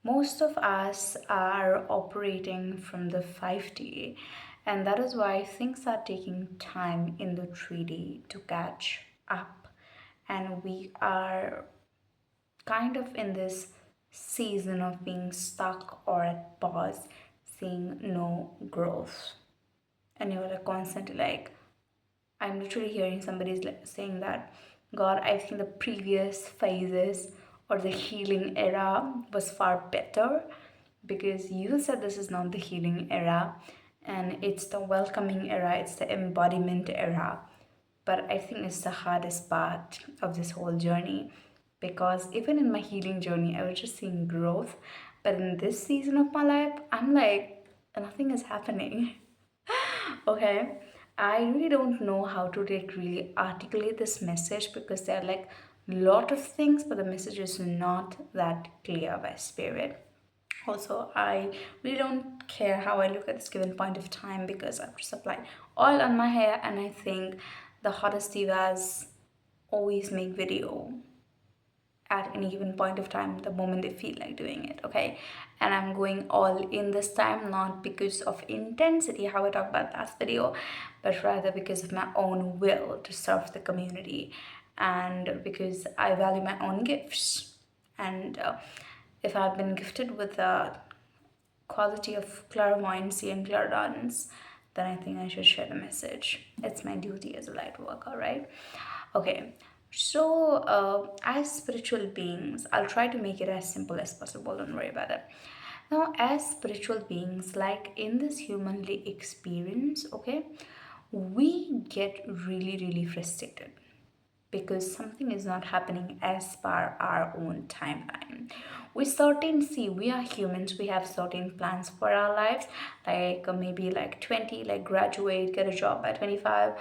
Most of us are operating from the 5D, and that is why things are taking time in the 3D to catch up. And we are kind of in this season of being stuck or at pause, seeing no growth. And you're like constantly like, I'm literally hearing somebody's like saying that, God, I think the previous phases or the healing era was far better, because you said this is not the healing era and it's the welcoming era, it's the embodiment era. But I think it's the hardest part of this whole journey, because even in my healing journey, I was just seeing growth. But in this season of my life, I'm like, nothing is happening. Okay, I really don't know how to like really articulate this message, because there are like a lot of things, but the message is not that clear by spirit. Also, I really don't care how I look at this given point of time, because I've just applied oil on my hair, and I think the hottest divas always make video at any given point of time the moment they feel like doing it. Okay, and I'm going all in this time, not because of intensity how I talk about last video, but rather because of my own will to serve the community, and because I value my own gifts. And if I've been gifted with a quality of clairvoyancy and clairaudience, then I think I should share the message. It's my duty as a light worker, right? Okay, so as spiritual beings, I'll try to make it as simple as possible, don't worry about it. Now, as spiritual beings, like in this humanly experience, okay, we get really, really frustrated because something is not happening as per our own timeline. We certain see we are humans, we have certain plans for our lives, like maybe like 20, like graduate, get a job by 25,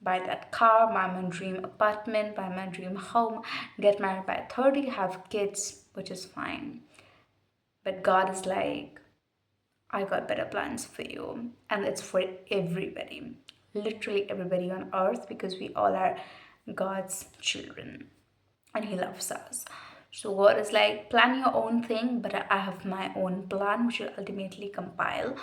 buy that car, buy my dream apartment, buy my dream home, get married by 30, have kids, which is fine. But God is like, I got better plans for you. And it's for everybody, literally everybody on earth, because we all are God's children and He loves us. So God is like, plan your own thing, but I have my own plan, which will ultimately compile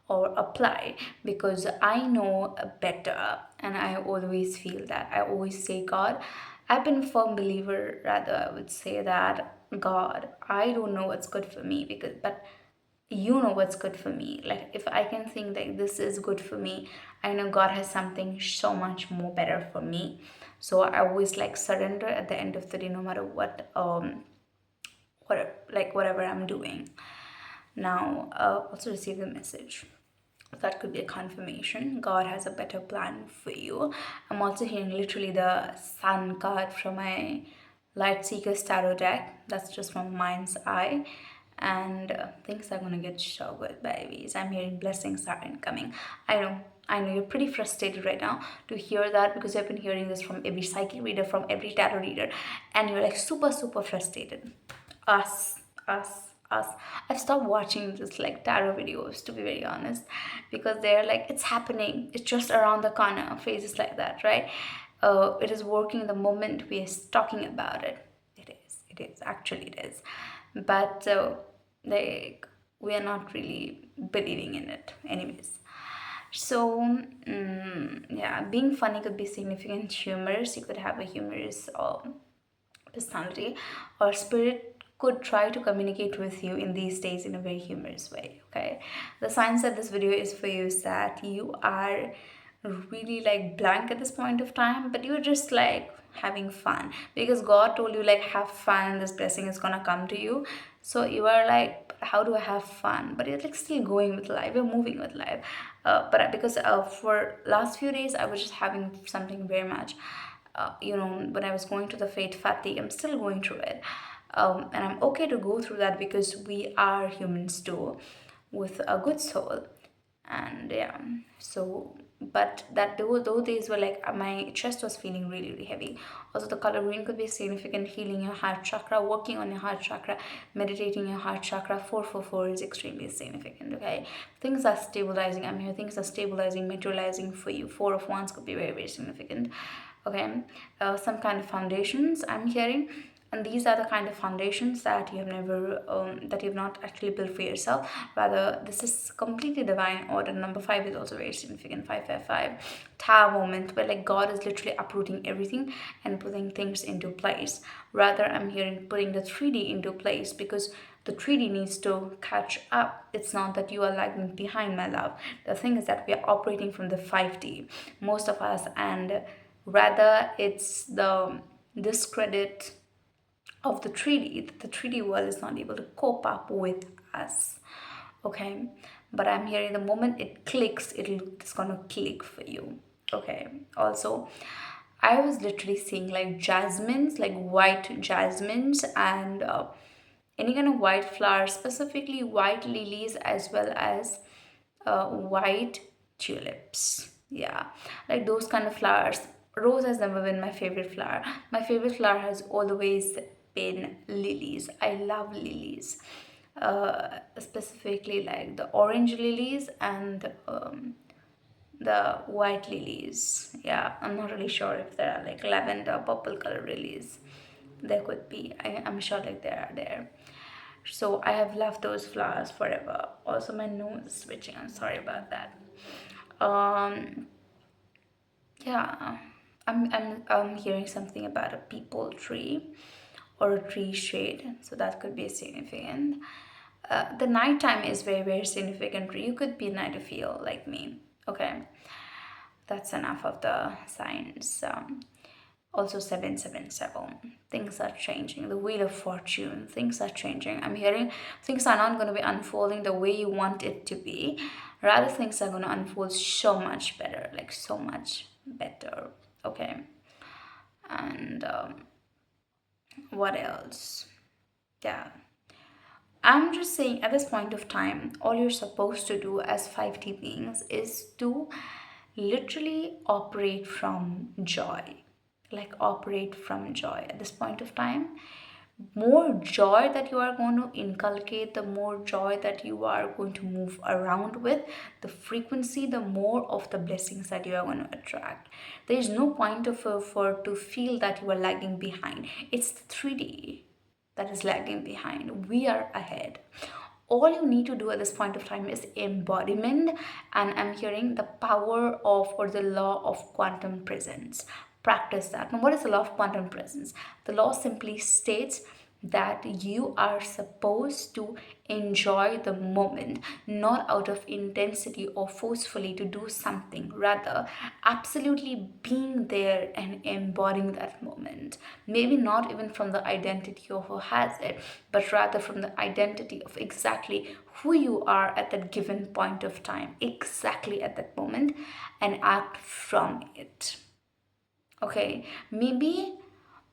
or apply, because I know better. And I always feel that. I always say, God, I've been a firm believer, rather, I would say that, God, I don't know what's good for me, because, but you know what's good for me. Like if I can think that this is good for me, I know God has something so much more better for me. So I always like surrender at the end of the day, no matter what, like whatever I'm doing. Now also receive the message, that could be a confirmation. God has a better plan for you. I'm also hearing literally the sun card from my light seeker tarot deck. That's just from mind's eye. And things are gonna get so good, babies. I'm hearing blessings are incoming. I know you're pretty frustrated right now to hear that, because you've been hearing this from every psychic reader, from every tarot reader, and you're like super, super frustrated. Us, us. I've stopped watching just like tarot videos, to be very honest, because they're like, it's happening, it's just around the corner, phrases like that, right? It is working the moment we are talking about it. It is, actually it is. But like, we are not really believing in it anyways. So, yeah, being funny could be significant, humorous. You could have a humorous personality, or spirit could try to communicate with you in these days in a very humorous way. Okay, the signs that this video is for you is that you are really like blank at this point of time, but you're just like having fun, because God told you like have fun, this blessing is gonna come to you. So you are like, how do I have fun? But you're like still going with life, you're moving with life. But because for last few days I was just having something very much, when I was going to the fate fatigue, I'm still going through it. And I'm okay to go through that, because we are humans too, with a good soul. And yeah, so, but that those days were like, my chest was feeling really, really heavy. Also, the color green could be significant. Healing your heart chakra, working on your heart chakra, meditating your heart chakra. 444 is extremely significant. Okay, things are stabilizing. I'm here, things are stabilizing, materializing for you. Four of wands could be very, very significant. Okay, some kind of foundations I'm hearing. And these are the kind of foundations that you have never that you've not actually built for yourself. Rather, this is completely divine order. Number five is also very significant. 555 tower moment, where like God is literally uprooting everything and putting things into place. Rather, I'm hearing putting the 3D into place, because the 3D needs to catch up. It's not that you are lagging behind, my love. The thing is that we are operating from the 5D, most of us, and rather it's the discredit of the 3D, that the 3D world is not able to cope up with us. Okay, but I'm hearing the moment it clicks, it's gonna click for you. Okay, also, I was literally seeing like jasmines, like white jasmines, and any kind of white flowers, specifically white lilies, as well as white tulips. Yeah, like those kind of flowers. Rose has never been my favorite flower. My favorite flower has always been lilies. I love lilies, specifically like the orange lilies and the white lilies. Yeah, I'm not really sure if there are like lavender, purple color lilies. There could be. I'm sure like there are there. So I have loved those flowers forever. Also, my nose is switching. I'm sorry about that. Um, yeah, I'm hearing something about a people tree or a tree shade. So that could be significant. The nighttime is very, very significant. You could be a night feel like me. Okay, that's enough of the signs. Also 777, things are changing. The wheel of fortune, things are changing. I'm hearing things are not going to be unfolding the way you want it to be. Rather, things are going to unfold so much better, like so much better. Okay, and what else? Yeah, I'm just saying at this point of time, all you're supposed to do as 5D beings is to literally operate from joy. Like, operate from joy at this point of time. More joy that you are going to inculcate, the more joy that you are going to move around with, the frequency, the more of the blessings that you are going to attract. There is no point of for to feel that you are lagging behind. It's the 3D that is lagging behind. We are ahead. All you need to do at this point of time is embodiment, and I'm hearing the power of or the law of quantum presence. Practice that. Now, what is the law of quantum presence? The law simply states that you are supposed to enjoy the moment, not out of intensity or forcefully to do something, rather absolutely being there and embodying that moment. Maybe not even from the identity of who has it, but rather from the identity of exactly who you are at that given point of time, exactly at that moment, and act from it. Okay, maybe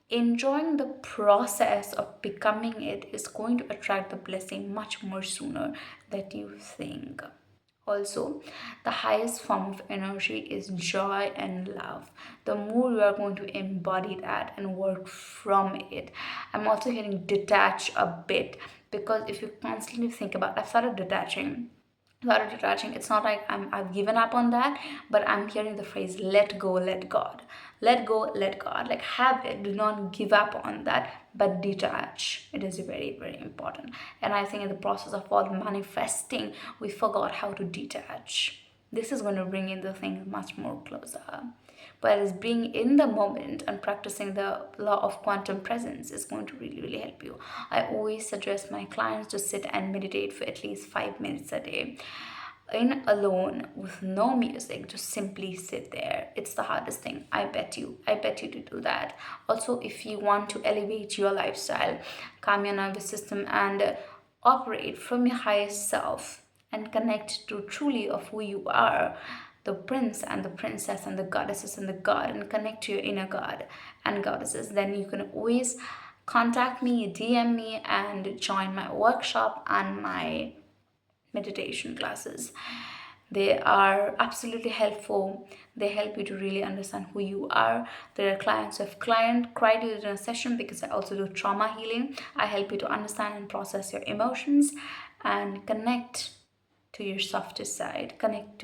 enjoying the process of becoming it is going to attract the blessing much more sooner than you think. Also, the highest form of energy is joy and love. The more you are going to embody that and work from it. I'm also hearing detach a bit, because if you constantly think about, I've started detaching, it's not like I've given up on that, but I'm hearing the phrase let go, let God. Let go, let God. Like, have it, do not give up on that, but detach. It is very, very important. And I think in the process of all manifesting, we forgot how to detach. This is going to bring in the things much more closer. Whereas being in the moment and practicing the law of quantum presence is going to really, really help you. I always suggest my clients to sit and meditate for at least 5 minutes a day, in alone with no music. Just simply sit there. It's the hardest thing. I bet you to do that. Also, if you want to elevate your lifestyle, calm your nervous system, and operate from your highest self and connect to truly of who you are, the prince and the princess and the goddesses and the god, and connect to your inner god and goddesses, then you can always contact me, DM me, and join my workshop and my meditation classes. They are absolutely helpful. They help you to really understand who you are. There are clients who have cried during a session, because I also do trauma healing. I help you to understand and process your emotions and connect to your softer side. Connect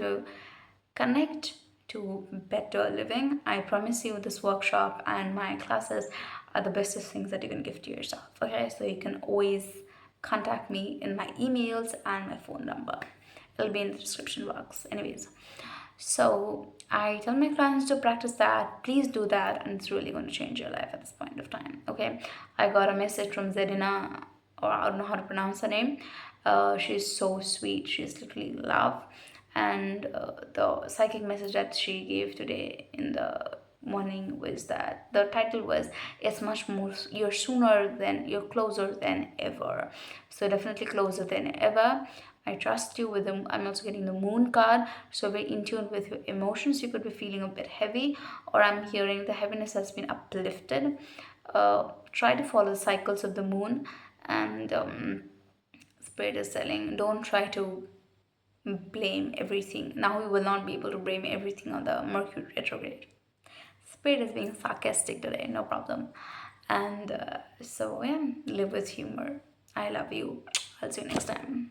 to better living. I promise you, this workshop and my classes are the bestest things that you can give to yourself. Okay, so you can always contact me in my emails and my phone number. It'll be in the description box. Anyways, so I tell my clients to practice that. Please do that, and it's really going to change your life at this point of time. Okay, I got a message from Zedina, or I don't know how to pronounce her name. She's so sweet. She's literally love. And the psychic message that she gave today in the morning was that the title was, it's much more, you're closer than ever. So definitely closer than ever. I trust you with them. I'm also getting the moon card, so very in tune with your emotions. You could be feeling a bit heavy, or I'm hearing the heaviness has been uplifted. Try to follow the cycles of the moon, and spirit is telling, don't try to blame everything. Now we will not be able to blame everything on the Mercury retrograde. Spirit is being sarcastic today, no problem. And so, yeah, live with humor. I love you. I'll see you next time.